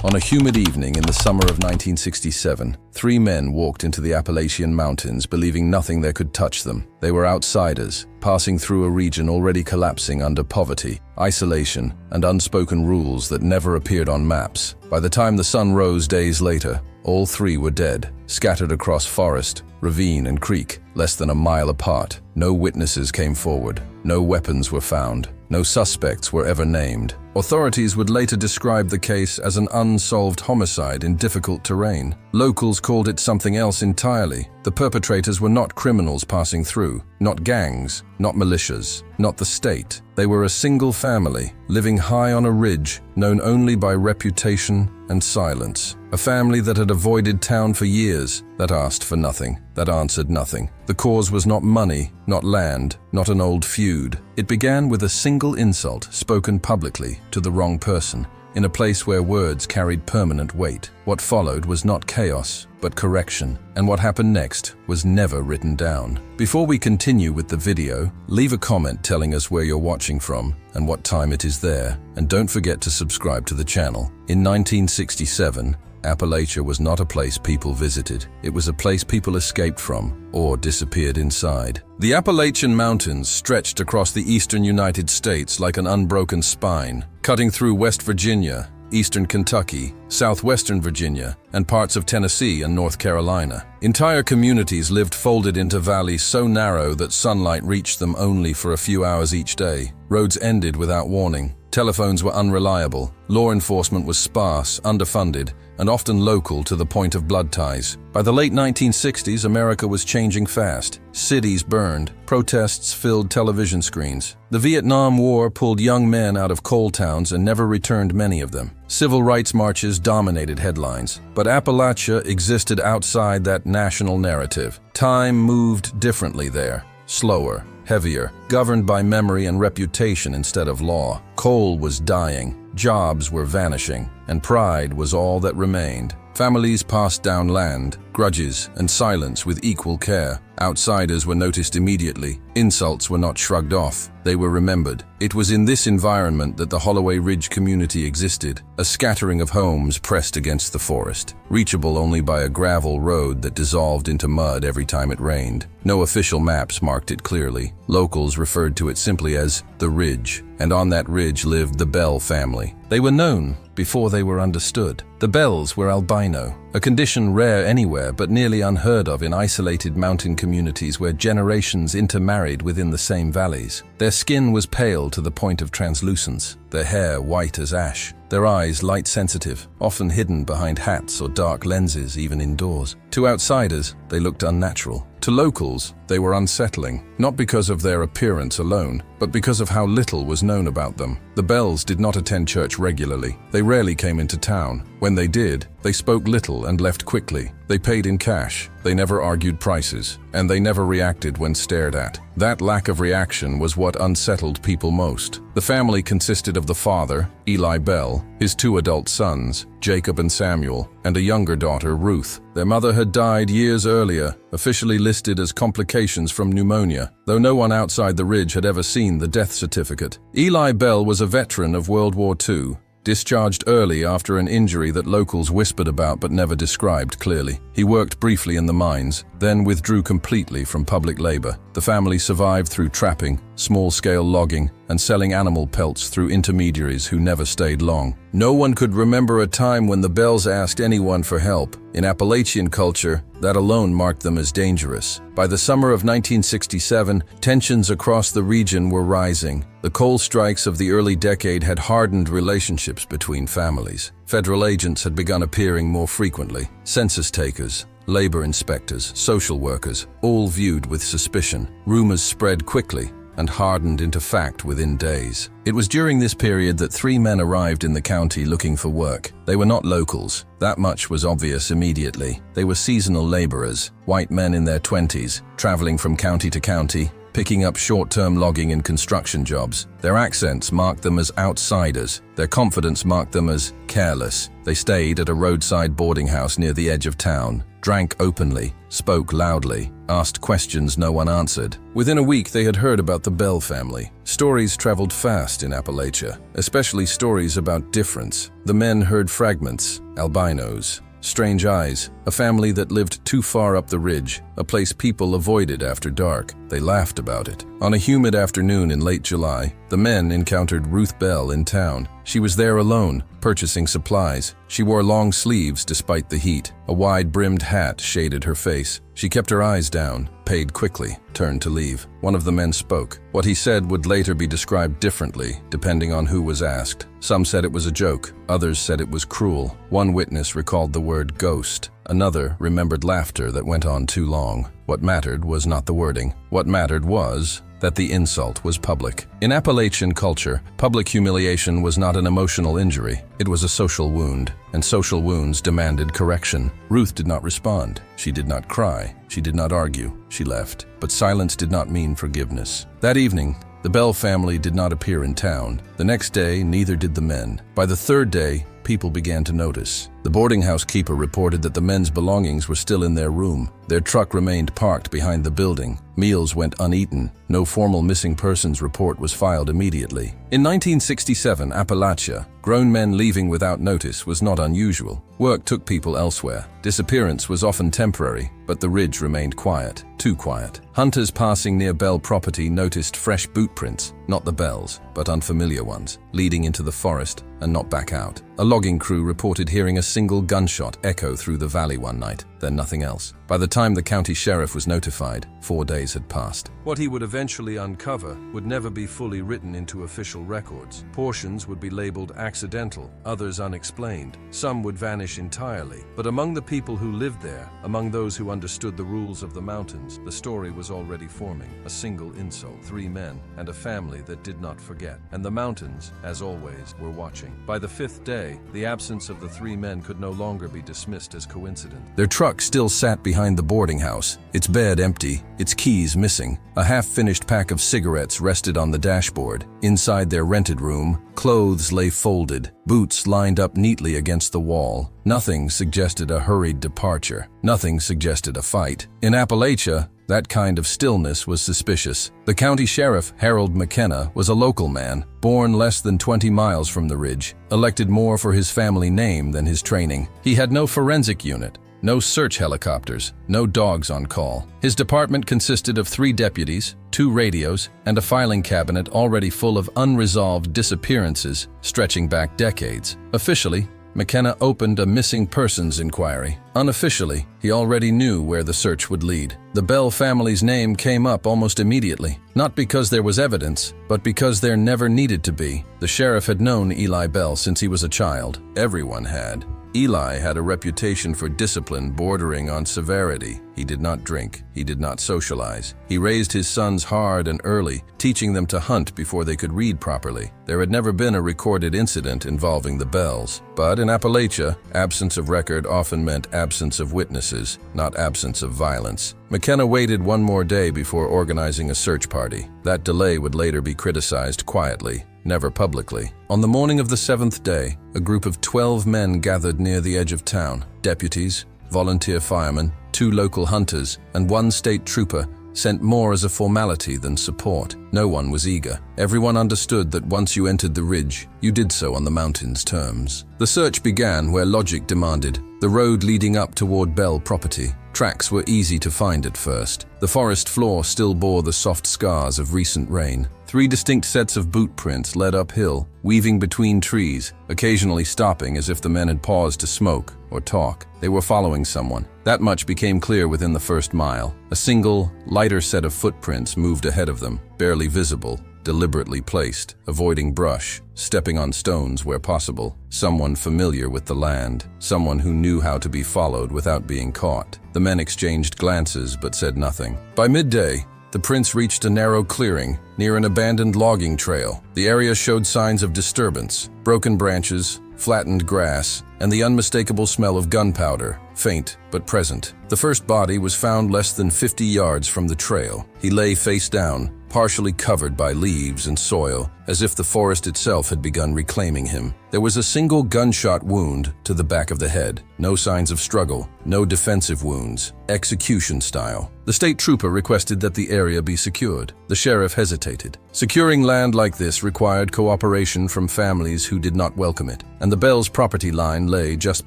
On a humid evening in the summer of 1967, three men walked into the Appalachian Mountains believing nothing there could touch them. They were outsiders, passing through a region already collapsing under poverty, isolation, and unspoken rules that never appeared on maps. By the time the sun rose days later, all three were dead, scattered across forest, ravine, and creek, less than a mile apart. No witnesses came forward. No weapons were found. No suspects were ever named. Authorities would later describe the case as an unsolved homicide in difficult terrain. Locals called it something else entirely. The perpetrators were not criminals passing through, not gangs, not militias, not the state. They were a single family, living high on a ridge, known only by reputation and silence. A family that had avoided town for years, that asked for nothing, that answered nothing. The cause was not money, not land, not an old feud. It began with a single insult spoken publicly to the wrong person, in a place where words carried permanent weight. What followed was not chaos, but correction, and what happened next was never written down. Before we continue with the video, leave a comment telling us where you're watching from and what time it is there, and don't forget to subscribe to the channel. In 1967, Appalachia was not a place people visited. It was a place people escaped from or disappeared inside. The Appalachian Mountains stretched across the eastern United States like an unbroken spine, cutting through West Virginia, eastern Kentucky, southwestern Virginia, and parts of Tennessee and North Carolina. Entire communities lived folded into valleys so narrow that sunlight reached them only for a few hours each day. Roads ended without warning. Telephones were unreliable. Law enforcement was sparse, underfunded, and often local to the point of blood ties. By the late 1960s, America was changing fast. Cities burned. Protests filled television screens. The Vietnam War pulled young men out of coal towns and never returned many of them. Civil rights marches dominated headlines. But Appalachia existed outside that national narrative. Time moved differently there. Slower, heavier, governed by memory and reputation instead of law. Coal was dying, jobs were vanishing, and pride was all that remained. Families passed down land, grudges, and silence with equal care. Outsiders were noticed immediately. Insults were not shrugged off. They were remembered. It was in this environment that the Holloway Ridge community existed, a scattering of homes pressed against the forest, reachable only by a gravel road that dissolved into mud every time it rained. No official maps marked it clearly. Locals referred to it simply as the Ridge, and on that ridge lived the Bell family. They were known before they were understood. The Bells were albino, a condition rare anywhere but nearly unheard of in isolated mountain communities where generations intermarried within the same valleys. Their skin was pale to the point of translucence, their hair white as ash, their eyes light-sensitive, often hidden behind hats or dark lenses even indoors. To outsiders, they looked unnatural. To locals, they were unsettling, not because of their appearance alone, but because of how little was known about them. The Bells did not attend church regularly. They rarely came into town. When they did, they spoke little and left quickly. They paid in cash. They never argued prices, and they never reacted when stared at. That lack of reaction was what unsettled people most. The family consisted of the father, Eli Bell, his two adult sons, Jacob and Samuel, and a younger daughter, Ruth. Their mother had died years earlier, officially listed as complications from pneumonia, though no one outside the Ridge had ever seen the death certificate. Eli Bell was a veteran of World War II, discharged early after an injury that locals whispered about but never described clearly. He worked briefly in the mines, then withdrew completely from public labor. The family survived through trapping, small-scale logging, and selling animal pelts through intermediaries who never stayed long. No one could remember a time when the Bells asked anyone for help. In Appalachian culture, that alone marked them as dangerous. By the summer of 1967, tensions across the region were rising. The coal strikes of the early decade had hardened relationships between families. Federal agents had begun appearing more frequently. Census takers, labor inspectors, social workers, all viewed with suspicion. Rumors spread quickly and hardened into fact within days. It was during this period that three men arrived in the county looking for work. They were not locals. That much was obvious immediately. They were seasonal laborers, white men in their 20s, traveling from county to county, picking up short-term logging and construction jobs. Their accents marked them as outsiders. Their confidence marked them as careless. They stayed at a roadside boarding house near the edge of town, drank openly, spoke loudly, asked questions no one answered. Within a week, they had heard about the Bell family. Stories traveled fast in Appalachia, especially stories about difference. The men heard fragments, albinos, strange eyes, a family that lived too far up the ridge, a place people avoided after dark. They laughed about it. On a humid afternoon in late July, the men encountered Ruth Bell in town. She was there alone, purchasing supplies. She wore long sleeves despite the heat. A wide-brimmed hat shaded her face. She kept her eyes down, paid quickly, turned to leave. One of the men spoke. What he said would later be described differently, depending on who was asked. Some said it was a joke. Others said it was cruel. One witness recalled the word ghost. Another remembered laughter that went on too long. What mattered was not the wording. What mattered was that the insult was public. In Appalachian culture, public humiliation was not an emotional injury. It was a social wound, and social wounds demanded correction. Ruth did not respond. She did not cry. She did not argue. She left. But silence did not mean forgiveness. That evening, the Bell family did not appear in town. The next day, neither did the men. By the third day, people began to notice. The boarding house keeper reported that the men's belongings were still in their room. Their truck remained parked behind the building. Meals went uneaten. No formal missing persons report was filed immediately. In 1967, Appalachia, grown men leaving without notice was not unusual. Work took people elsewhere. Disappearance was often temporary, but the ridge remained quiet, too quiet. Hunters passing near Bell property noticed fresh boot prints, not the Bells, but unfamiliar ones, leading into the forest and not back out. A logging crew reported hearing a single gunshot echo through the valley one night, then nothing else. By the time the county sheriff was notified, 4 days had passed. What he would eventually uncover would never be fully written into official records. Portions would be labeled accidental, others unexplained. Some would vanish entirely. But among the people who lived there, among those who understood the rules of the mountains, the story was already forming. A single insult, 3 men, and a family that did not forget. And the mountains, as always, were watching. By the 5th day, the absence of the 3 men could no longer be dismissed as coincidence. Their truck still sat behind the boarding house, its bed empty, its keys missing. A half-finished pack of cigarettes rested on the dashboard. Inside their rented room, clothes lay folded, boots lined up neatly against the wall. Nothing suggested a hurried departure. Nothing suggested a fight. In Appalachia, that kind of stillness was suspicious. The county sheriff, Harold McKenna, was a local man, born less than 20 miles from the ridge, elected more for his family name than his training. He had no forensic unit, no search helicopters, no dogs on call. His department consisted of 3 deputies, 2 radios, and a filing cabinet already full of unresolved disappearances stretching back decades. Officially, McKenna opened a missing persons inquiry. Unofficially, he already knew where the search would lead. The Bell family's name came up almost immediately, not because there was evidence, but because there never needed to be. The sheriff had known Eli Bell since he was a child. Everyone had. Eli had a reputation for discipline bordering on severity. He did not drink. He did not socialize. He raised his sons hard and early, teaching them to hunt before they could read properly. There had never been a recorded incident involving the Bells. But in Appalachia, absence of record often meant absence of witnesses, not absence of violence. McKenna waited one more day before organizing a search party. That delay would later be criticized quietly, never publicly. On the morning of the 7th day, a group of 12 men gathered near the edge of town. Deputies, volunteer firemen, 2 local hunters, and 1 state trooper sent more as a formality than support. No one was eager. Everyone understood that once you entered the ridge, you did so on the mountain's terms. The search began where logic demanded, the road leading up toward Bell property. Tracks were easy to find at first. The forest floor still bore the soft scars of recent rain. 3 distinct sets of boot prints led uphill, weaving between trees, occasionally stopping as if the men had paused to smoke or talk. They were following someone. That much became clear within the first mile. A single, lighter set of footprints moved ahead of them, barely visible, deliberately placed, avoiding brush, stepping on stones where possible. Someone familiar with the land, someone who knew how to be followed without being caught. The men exchanged glances but said nothing. By midday, the prints reached a narrow clearing near an abandoned logging trail. The area showed signs of disturbance, broken branches, flattened grass, and the unmistakable smell of gunpowder, faint but present. The first body was found less than 50 yards from the trail. He lay face down, partially covered by leaves and soil, as if the forest itself had begun reclaiming him. There was a single gunshot wound to the back of the head. No signs of struggle, no defensive wounds, execution style. The state trooper requested that the area be secured. The sheriff hesitated. Securing land like this required cooperation from families who did not welcome it, and the Bell's property line lay just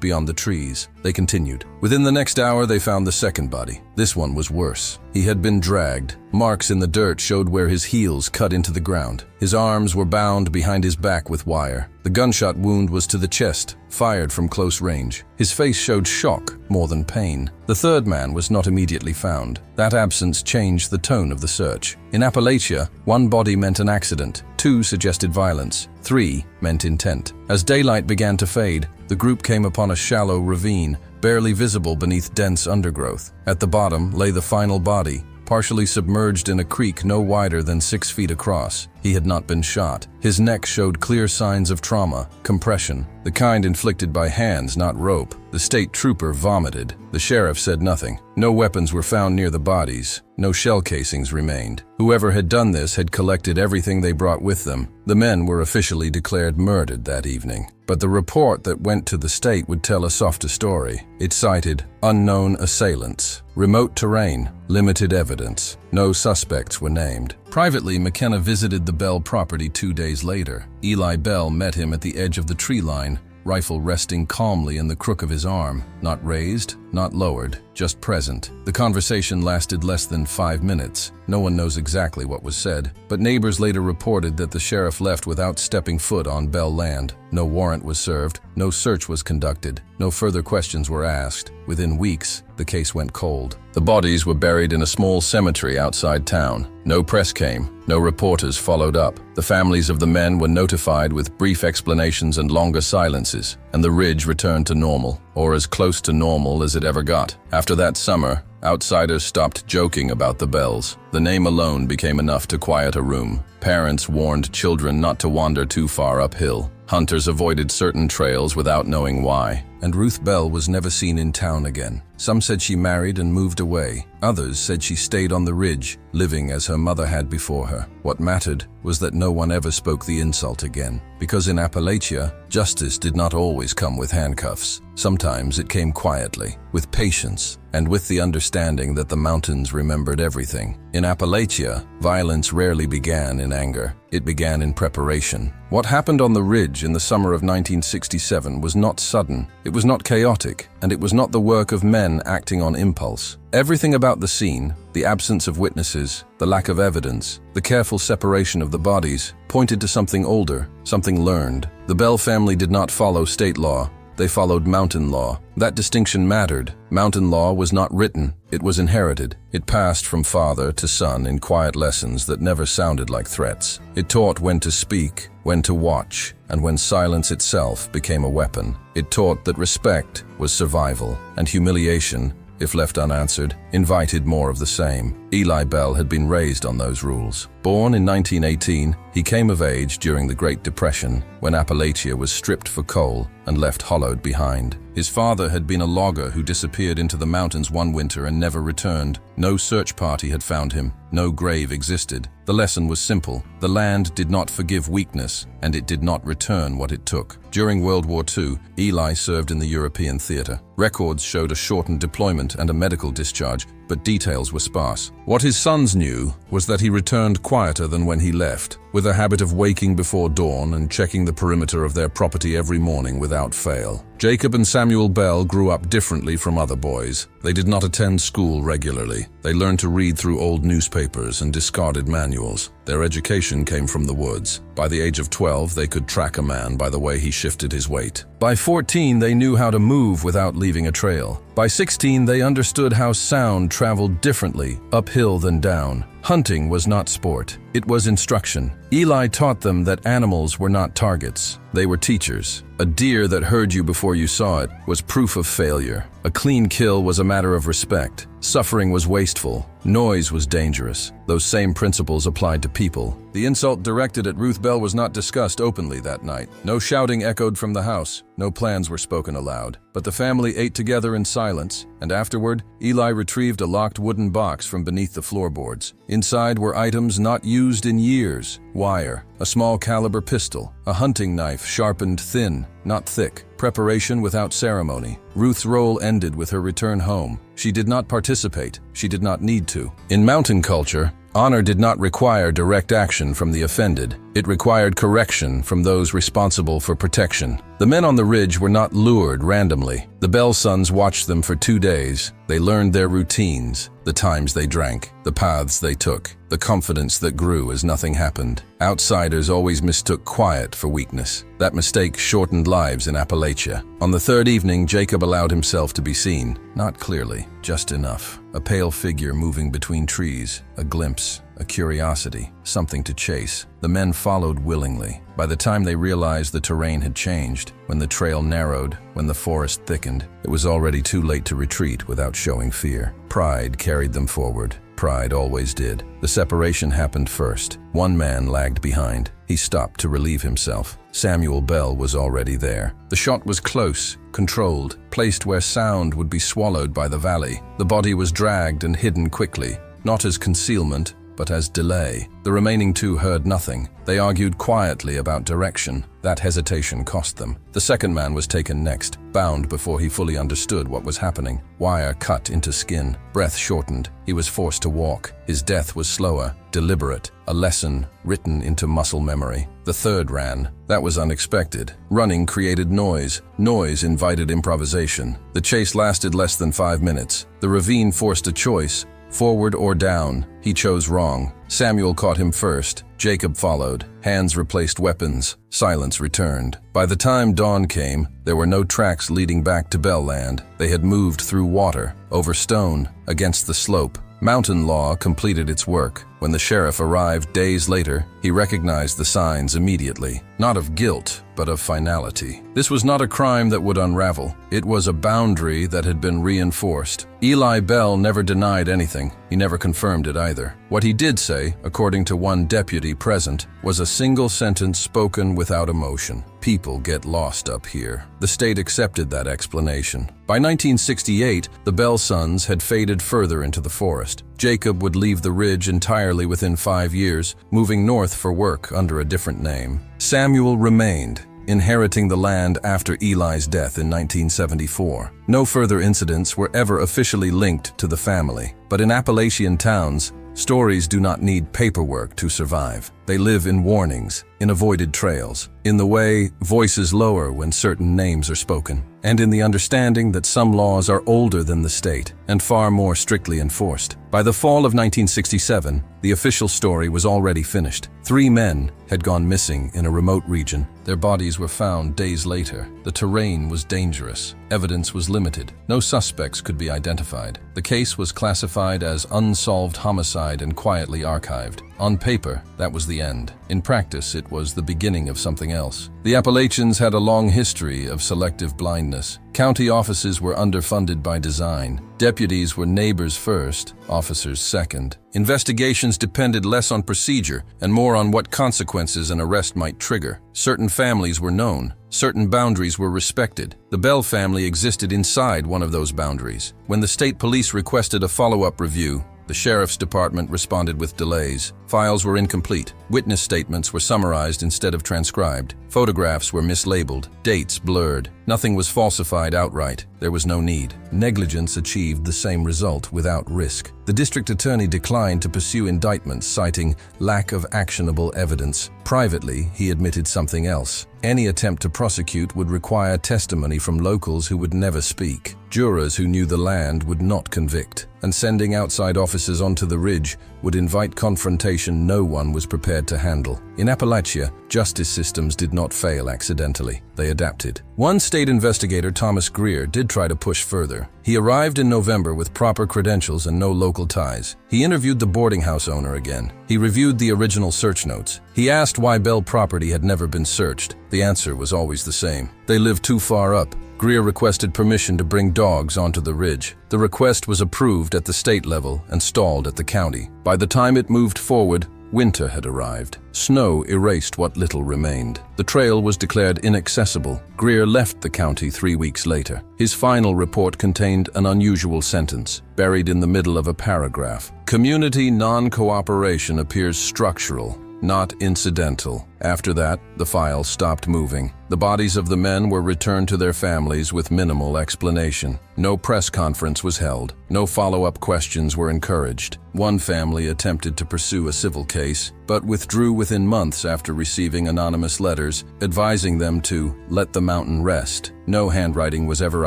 beyond the trees. They continued. Within the next hour, they found the second body. This one was worse. He had been dragged. Marks in the dirt showed where his heels cut into the ground. His arms were bound behind his back with wire. The gunshot wound was to the chest, fired from close range. His face showed shock more than pain. The third man was not immediately found. That absence changed the tone of the search. In Appalachia, one body meant an accident, 2 suggested violence, 3 meant intent. As daylight began to fade, the group came upon a shallow ravine, barely visible beneath dense undergrowth. At the bottom lay the final body, partially submerged in a creek no wider than 6 feet across. He had not been shot. His neck showed clear signs of trauma, compression, the kind inflicted by hands, not rope. The state trooper vomited. The sheriff said nothing. No weapons were found near the bodies. No shell casings remained. Whoever had done this had collected everything they brought with them. The men were officially declared murdered that evening. But the report that went to the state would tell a softer story. It cited unknown assailants, remote terrain, limited evidence. No suspects were named. Privately, McKenna visited the Bell property 2 days later. Eli Bell met him at the edge of the tree line, rifle resting calmly in the crook of his arm, not raised, not lowered, just present. The conversation lasted less than 5 minutes. No one knows exactly what was said, but neighbors later reported that the sheriff left without stepping foot on Bell land. No warrant was served, no search was conducted, no further questions were asked. Within weeks, the case went cold. The bodies were buried in a small cemetery outside town. No press came, no reporters followed up. The families of the men were notified with brief explanations and longer silences, and the ridge returned to normal, or as close to normal as it ever got. After that summer, outsiders stopped joking about the Bells. The name alone became enough to quiet a room. Parents warned children not to wander too far uphill. Hunters avoided certain trails without knowing why. And Ruth Bell was never seen in town again. Some said she married and moved away. Others said she stayed on the ridge, living as her mother had before her. What mattered was that no one ever spoke the insult again. Because in Appalachia, justice did not always come with handcuffs. Sometimes it came quietly, with patience, and with the understanding that the mountains remembered everything. In Appalachia, violence rarely began in anger. It began in preparation. What happened on the ridge in the summer of 1967 was not sudden, it was not chaotic, and it was not the work of men acting on impulse. Everything about the scene, the absence of witnesses, the lack of evidence, the careful separation of the bodies, pointed to something older, something learned. The Bell family did not follow state law. They followed mountain law. That distinction mattered. Mountain law was not written, it was inherited. It passed from father to son in quiet lessons that never sounded like threats. It taught when to speak, when to watch, and when silence itself became a weapon. It taught that respect was survival, and humiliation, if left unanswered, invited more of the same. Eli Bell had been raised on those rules. Born in 1918, he came of age during the Great Depression, when Appalachia was stripped for coal and left hollowed behind. His father had been a logger who disappeared into the mountains one winter and never returned. No search party had found him. No grave existed. The lesson was simple. The land did not forgive weakness, and it did not return what it took. During World War II, Eli served in the European theater. Records showed a shortened deployment and a medical discharge, but details were sparse. What his sons knew was that he returned quieter than when he left, with a habit of waking before dawn and checking the perimeter of their property every morning without fail. Jacob and Samuel Bell grew up differently from other boys. They did not attend school regularly. They learned to read through old newspapers and discarded manuals. Their education came from the woods. By the age of 12, they could track a man by the way he shifted his weight. By 14, they knew how to move without leaving a trail. By 16, they understood how sound traveled differently, uphill than down. Hunting was not sport, it was instruction. Eli taught them that animals were not targets, they were teachers. A deer that heard you before you saw it was proof of failure. A clean kill was a matter of respect. Suffering was wasteful. Noise was dangerous. Those same principles applied to people. The insult directed at Ruth Bell was not discussed openly that night. No shouting echoed from the house. No plans were spoken aloud, but the family ate together in silence, and afterward, Eli retrieved a locked wooden box from beneath the floorboards. Inside were items not used in years: wire, a small caliber pistol, a hunting knife sharpened thin, not thick, preparation without ceremony. Ruth's role ended with her return home. She did not participate. She did not need to. In mountain culture, honor did not require direct action from the offended. It required correction from those responsible for protection. The men on the ridge were not lured randomly. The Bell sons watched them for 2 days. They learned their routines, the times they drank, the paths they took, the confidence that grew as nothing happened. Outsiders always mistook quiet for weakness. That mistake shortened lives in Appalachia. On the third evening, Jacob allowed himself to be seen. Not clearly, just enough. A pale figure moving between trees, a glimpse, a curiosity, something to chase. The men followed willingly. By the time they realized the terrain had changed, when the trail narrowed, when the forest thickened, it was already too late to retreat without showing fear. Pride carried them forward. Pride always did. The separation happened first. One man lagged behind. He stopped to relieve himself. Samuel Bell was already there. The shot was close, controlled, placed where sound would be swallowed by the valley. The body was dragged and hidden quickly, not as concealment, but as delay. The remaining two heard nothing. They argued quietly about direction. That hesitation cost them. The second man was taken next, bound before he fully understood what was happening. Wire cut into skin, breath shortened. He was forced to walk. His death was slower, deliberate, a lesson written into muscle memory. The third ran. That was unexpected. Running created noise. Noise invited improvisation. The chase lasted less than 5 minutes. The ravine forced a choice: forward or down. He chose wrong. Samuel caught him first. Jacob followed. Hands replaced weapons. Silence returned. By the time dawn came, there were no tracks leading back to Bell Land. They had moved through water, over stone, against the slope. Mountain law completed its work. When the sheriff arrived days later, he recognized the signs immediately. Not of guilt, but of finality. This was not a crime that would unravel. It was a boundary that had been reinforced. Eli Bell never denied anything. He never confirmed it either. What he did say, according to one deputy present, was a single sentence spoken without emotion: "People get lost up here." The state accepted that explanation. By 1968, the Bell sons had faded further into the forest. Jacob would leave the ridge entirely within 5 years, moving north for work under a different name. Samuel remained, inheriting the land after Eli's death in 1974. No further incidents were ever officially linked to the family. But in Appalachian towns, stories do not need paperwork to survive. They live in warnings, in avoided trails, in the way voices lower when certain names are spoken, and in the understanding that some laws are older than the state and far more strictly enforced. By the fall of 1967, the official story was already finished. 3 men had gone missing in a remote region. Their bodies were found days later. The terrain was dangerous. Evidence was limited. No suspects could be identified. The case was classified as unsolved homicide and quietly archived. On paper, that was the end. In practice, it was the beginning of something else. The Appalachians had a long history of selective blindness. County offices were underfunded by design. Deputies were neighbors first, officers second. Investigations depended less on procedure and more on what consequences an arrest might trigger. Certain families were known. Certain boundaries were respected. The Bell family existed inside one of those boundaries. When the state police requested a follow-up review, the sheriff's department responded with delays. Files were incomplete. Witness statements were summarized instead of transcribed. Photographs were mislabeled. Dates blurred. Nothing was falsified outright. There was no need. Negligence achieved the same result without risk. The district attorney declined to pursue indictments, citing lack of actionable evidence. Privately, he admitted something else. Any attempt to prosecute would require testimony from locals who would never speak. Jurors who knew the land would not convict, and sending outside officers onto the ridge would invite confrontation no one was prepared to handle. In Appalachia, justice systems did not fail accidentally. They adapted. One state investigator, Thomas Greer, did try to push further. He arrived in November with proper credentials and no local ties. He interviewed the boarding house owner again. He reviewed the original search notes. He asked why Bell property had never been searched. The answer was always the same: they lived too far up. Greer requested permission to bring dogs onto the ridge. The request was approved at the state level and stalled at the county. By the time it moved forward, Winter had arrived. Snow erased what little remained. The trail was declared inaccessible. Greer left the county 3 weeks later. His final report contained an unusual sentence, buried in the middle of a paragraph. Community non-cooperation appears structural, not incidental. After that, the file stopped moving. The bodies of the men were returned to their families with minimal explanation. No press conference was held. No follow-up questions were encouraged. One family attempted to pursue a civil case, but withdrew within months after receiving anonymous letters advising them to let the mountain rest. No handwriting was ever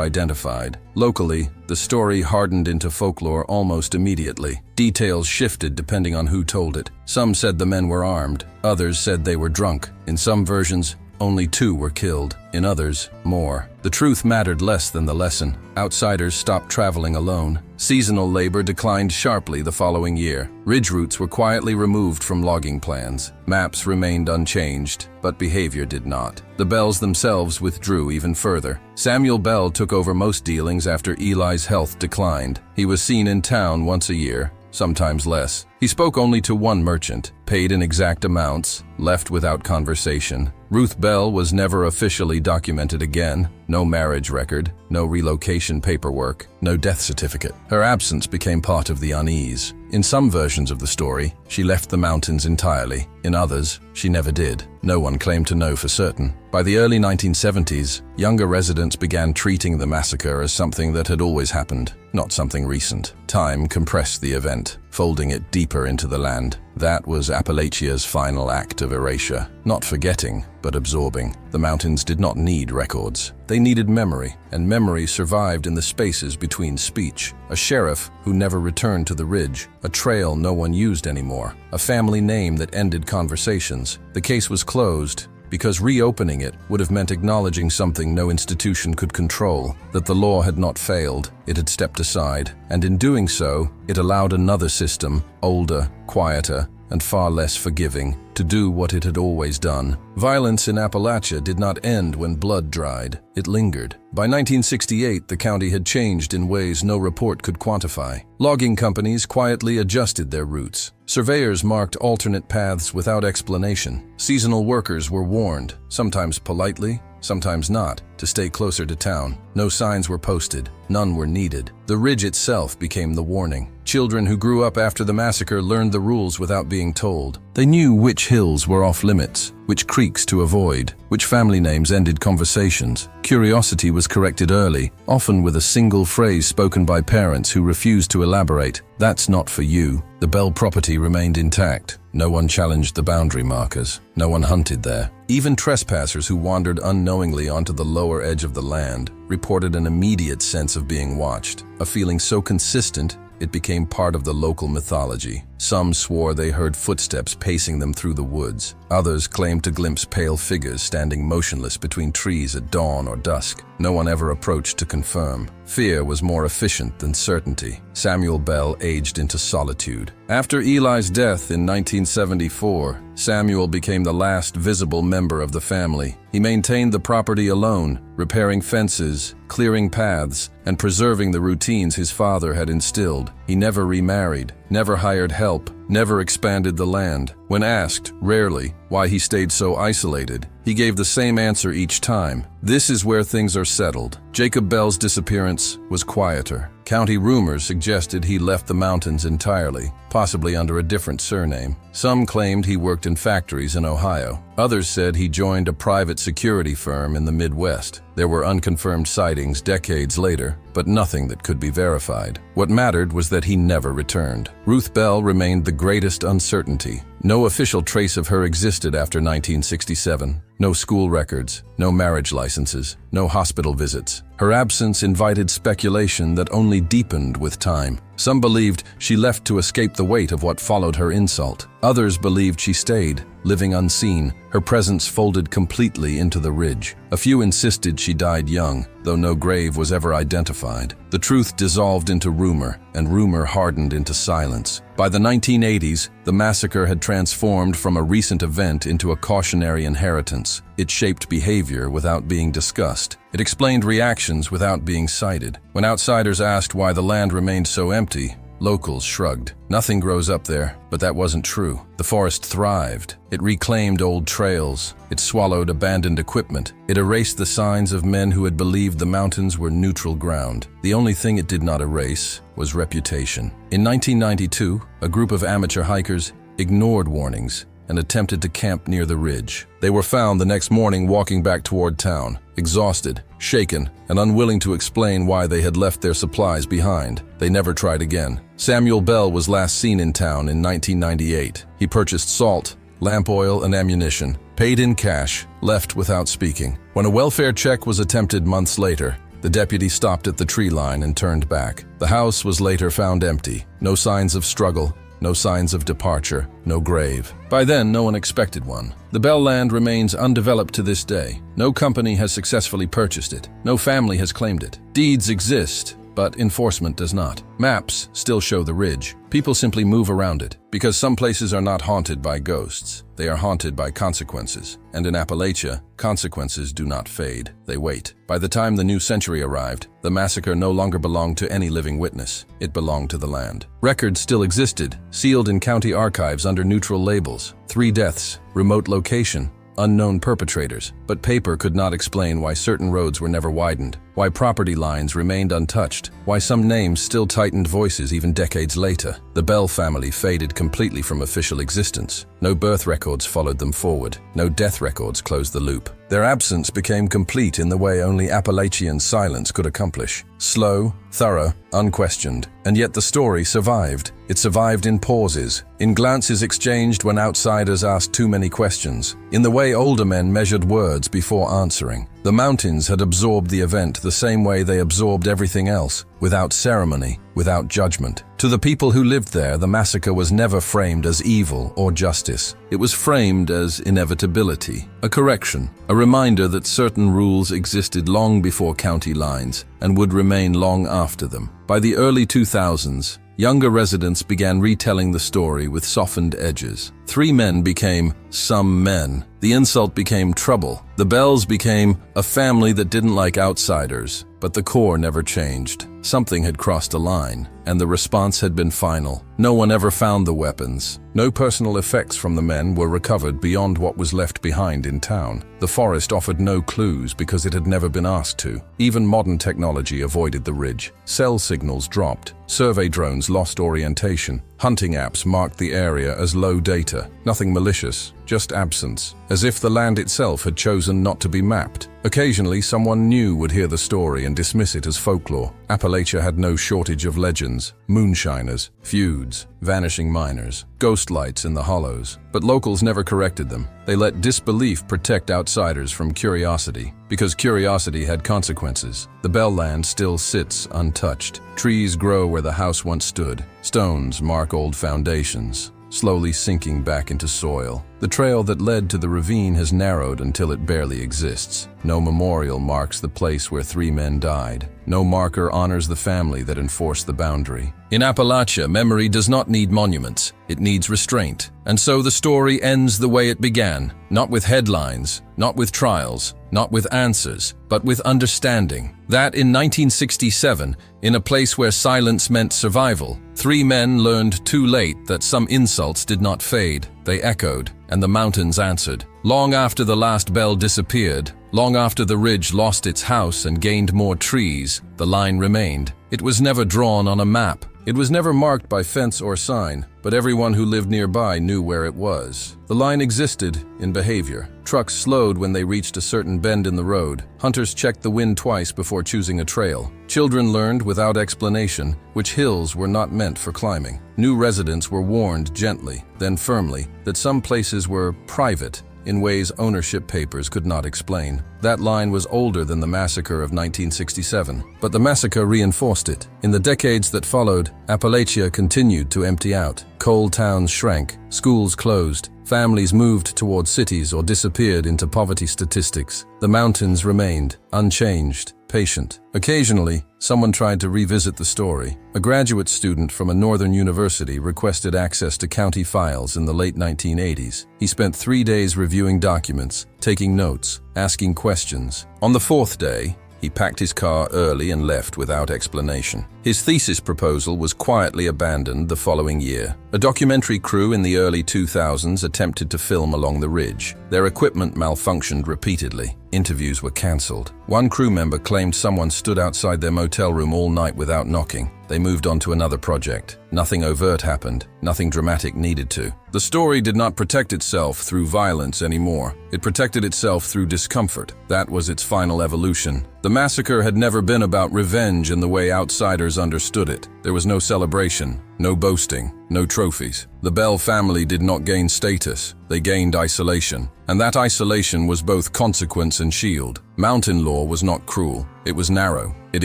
identified. Locally, the story hardened into folklore almost immediately. Details shifted depending on who told it. Some said the men were armed. Others said they were drunk. In some versions, only 2 were killed. In others, more. The truth mattered less than the lesson. Outsiders stopped traveling alone. Seasonal labor declined sharply the following year. Ridge routes were quietly removed from logging plans. Maps remained unchanged, but behavior did not. The Bells themselves withdrew even further. Samuel Bell took over most dealings after Eli's health declined. He was seen in town once a year, sometimes less. He spoke only to one merchant, paid in exact amounts, left without conversation. Ruth Bell was never officially documented again. No marriage record, no relocation paperwork, no death certificate. Her absence became part of the unease. In some versions of the story, she left the mountains entirely. In others, she never did. No one claimed to know for certain. By the early 1970s, younger residents began treating the massacre as something that had always happened, not something recent. Time compressed the event, folding it deeper into the land. That was Appalachia's final act of erasure. Not forgetting, but absorbing. The mountains did not need records. They needed memory, and memory survived in the spaces between speech. A sheriff who never returned to the ridge, a trail no one used anymore, a family name that ended conversations. The case was closed, because reopening it would have meant acknowledging something no institution could control, that the law had not failed, it had stepped aside, and in doing so, it allowed another system, older, quieter, and far less forgiving, to do what it had always done. Violence in Appalachia did not end when blood dried. It lingered. By 1968, the county had changed in ways no report could quantify. Logging companies quietly adjusted their routes. Surveyors marked alternate paths without explanation. Seasonal workers were warned, sometimes politely, sometimes not, to stay closer to town. No signs were posted. None were needed. The ridge itself became the warning. Children who grew up after the massacre learned the rules without being told. They knew which hills were off limits, which creeks to avoid, which family names ended conversations. Curiosity was corrected early, often with a single phrase spoken by parents who refused to elaborate. "That's not for you." The Bell property remained intact. No one challenged the boundary markers. No one hunted there. Even trespassers who wandered unknowingly onto the lower edge of the land reported an immediate sense of being watched, a feeling so consistent it became part of the local mythology. Some swore they heard footsteps pacing them through the woods. Others claimed to glimpse pale figures standing motionless between trees at dawn or dusk. No one ever approached to confirm. Fear was more efficient than certainty. Samuel Bell aged into solitude. After Eli's death in 1974, Samuel became the last visible member of the family. He maintained the property alone, repairing fences, clearing paths, and preserving the routines his father had instilled. He never remarried, never hired help, never expanded the land. When asked, rarely, why he stayed so isolated, he gave the same answer each time. This is where things are settled. Jacob Bell's disappearance was quieter. County rumors suggested he left the mountains entirely, possibly under a different surname. Some claimed he worked in factories in Ohio. Others said he joined a private security firm in the Midwest. There were unconfirmed sightings decades later, but nothing that could be verified. What mattered was that he never returned. Ruth Bell remained the greatest uncertainty. No official trace of her existed after 1967. No school records, no marriage licenses, no hospital visits. Her absence invited speculation that only deepened with time. Some believed she left to escape the weight of what followed her insult. Others believed she stayed, living unseen, her presence folded completely into the ridge. A few insisted she died young, though no grave was ever identified. The truth dissolved into rumor, and rumor hardened into silence. By the 1980s, the massacre had transformed from a recent event into a cautionary inheritance. It shaped behavior without being discussed. It explained reactions without being cited. When outsiders asked why the land remained so empty, Locals shrugged. Nothing grows up there, but that wasn't true. The forest thrived. It reclaimed old trails. It swallowed abandoned equipment. It erased the signs of men who had believed the mountains were neutral ground. The only thing it did not erase was reputation. In 1992, a group of amateur hikers ignored warnings and attempted to camp near the ridge. They were found the next morning walking back toward town, exhausted, shaken, and unwilling to explain why they had left their supplies behind. They never tried again. Samuel Bell was last seen in town in 1998. He purchased salt, lamp oil, and ammunition, paid in cash, left without speaking. When a welfare check was attempted months later, the deputy stopped at the tree line and turned back. The house was later found empty. No signs of struggle, no signs of departure, no grave. By then, no one expected one. The Bell land remains undeveloped to this day. No company has successfully purchased it. No family has claimed it. Deeds exist, but enforcement does not. Maps still show the ridge. People simply move around it, because some places are not haunted by ghosts. They are haunted by consequences. And in Appalachia, consequences do not fade. They wait. By the time the new century arrived, the massacre no longer belonged to any living witness. It belonged to the land. Records still existed, sealed in county archives under neutral labels. 3 deaths, remote location, unknown perpetrators. But paper could not explain why certain roads were never widened, why property lines remained untouched, why some names still tightened voices even decades later. The Bell family faded completely from official existence. No birth records followed them forward. No death records closed the loop. Their absence became complete in the way only Appalachian silence could accomplish. Slow, thorough, unquestioned. And yet the story survived. It survived in pauses, in glances exchanged when outsiders asked too many questions, in the way older men measured words before answering. The mountains had absorbed the event the same way they absorbed everything else, without ceremony, without judgment. To the people who lived there, the massacre was never framed as evil or justice. It was framed as inevitability, a correction, a reminder that certain rules existed long before county lines and would remain long after them. By the early 2000s, younger residents began retelling the story with softened edges. 3 men became some men. The insult became trouble. The Bells became a family that didn't like outsiders. But the core never changed. Something had crossed a line, and the response had been final. No one ever found the weapons. No personal effects from the men were recovered beyond what was left behind in town. The forest offered no clues because it had never been asked to. Even modern technology avoided the ridge. Cell signals dropped. Survey drones lost orientation. Hunting apps marked the area as low data. Nothing malicious, just absence, as if the land itself had chosen not to be mapped. Occasionally, someone new would hear the story and dismiss it as folklore. Appalachia had no shortage of legends, moonshiners, feuds, vanishing miners, ghost lights in the hollows. But locals never corrected them. They let disbelief protect outsiders from curiosity, because curiosity had consequences. The Bell land still sits untouched. Trees grow where the house once stood. Stones mark old foundations, slowly sinking back into soil. The trail that led to the ravine has narrowed until it barely exists. No memorial marks the place where 3 men died. No marker honors the family that enforced the boundary. In Appalachia, memory does not need monuments. It needs restraint. And so the story ends the way it began, not with headlines, not with trials, not with answers, but with understanding. That in 1967, in a place where silence meant survival, 3 men learned too late that some insults did not fade. They echoed, and the mountains answered. Long after the last Bell disappeared, long after the ridge lost its house and gained more trees, the line remained. It was never drawn on a map. It was never marked by fence or sign, but everyone who lived nearby knew where it was. The line existed in behavior. Trucks slowed when they reached a certain bend in the road. Hunters checked the wind twice before choosing a trail. Children learned without explanation which hills were not meant for climbing. New residents were warned gently, then firmly, that some places were private in ways ownership papers could not explain. That line was older than the massacre of 1967, but the massacre reinforced it. In the decades that followed, Appalachia continued to empty out. Coal towns shrank, schools closed, families moved toward cities or disappeared into poverty statistics. The mountains remained, unchanged, patient. Occasionally, someone tried to revisit the story. A graduate student from a northern university requested access to county files in the late 1980s. He spent 3 days reviewing documents, taking notes, asking questions. On the 4th day, He packed his car early and left without explanation. His thesis proposal was quietly abandoned the following year. A documentary crew in the early 2000s attempted to film along the ridge. Their equipment malfunctioned repeatedly. Interviews were cancelled. One crew member claimed someone stood outside their motel room all night without knocking. They moved on to another project. Nothing overt happened. Nothing dramatic needed to. The story did not protect itself through violence anymore. It protected itself through discomfort. That was its final evolution. The massacre had never been about revenge in the way outsiders understood it. There was no celebration, no boasting, no trophies. The Bell family did not gain status. They gained isolation. And that isolation was both consequence and shield. Mountain law was not cruel. It was narrow. It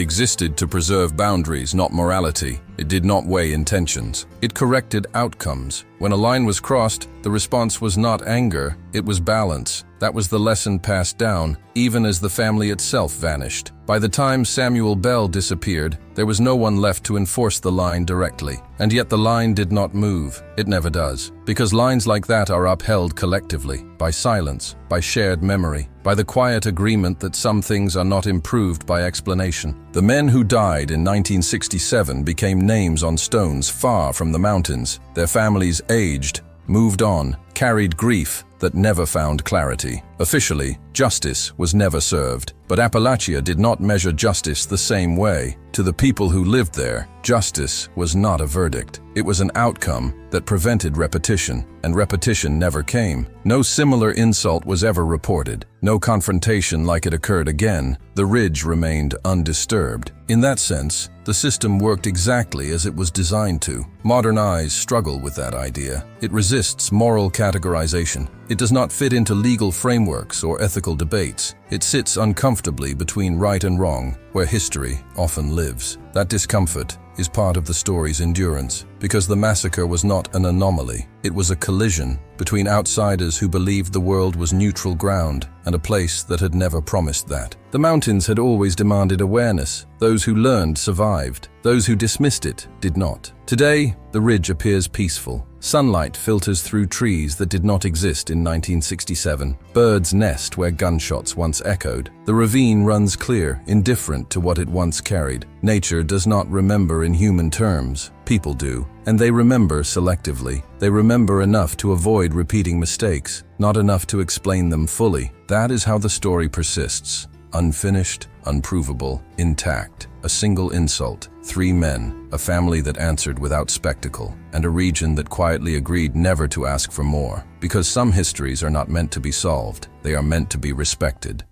existed to preserve boundaries, not morality. It did not weigh intentions. It corrected outcomes. When a line was crossed, the response was not anger, it was balance. That was the lesson passed down, even as the family itself vanished. By the time Samuel Bell disappeared, there was no one left to enforce the line directly. And yet the line did not move. It never does. Because lines like that are upheld collectively, by silence, by shared memory, by the quiet agreement that some things are not improved by explanation. The men who died in 1967 became names on stones far from the mountains. Their families aged, moved on, carried grief that never found clarity. Officially, justice was never served, but Appalachia did not measure justice the same way. To the people who lived there, justice was not a verdict. It was an outcome that prevented repetition, and repetition never came. No similar insult was ever reported. No confrontation like it occurred again. The ridge remained undisturbed. In that sense, the system worked exactly as it was designed to. Modern eyes struggle with that idea. It resists moral categorization. It does not fit into legal frameworks or ethical debates. It sits uncomfortably between right and wrong, where history often lives. That discomfort is part of the story's endurance, because the massacre was not an anomaly. It was a collision between outsiders who believed the world was neutral ground and a place that had never promised that. The mountains had always demanded awareness. Those who learned survived. Those who dismissed it did not. Today, the ridge appears peaceful. Sunlight filters through trees that did not exist in 1967. Birds nest where gunshots once echoed. The ravine runs clear, indifferent to what it once carried. Nature does not remember in human terms. People do, and they remember selectively. They remember enough to avoid repeating mistakes, not enough to explain them fully. That is how the story persists. Unfinished, unprovable, intact. A single insult, 3 men, a family that answered without spectacle, and a region that quietly agreed never to ask for more. Because some histories are not meant to be solved, they are meant to be respected.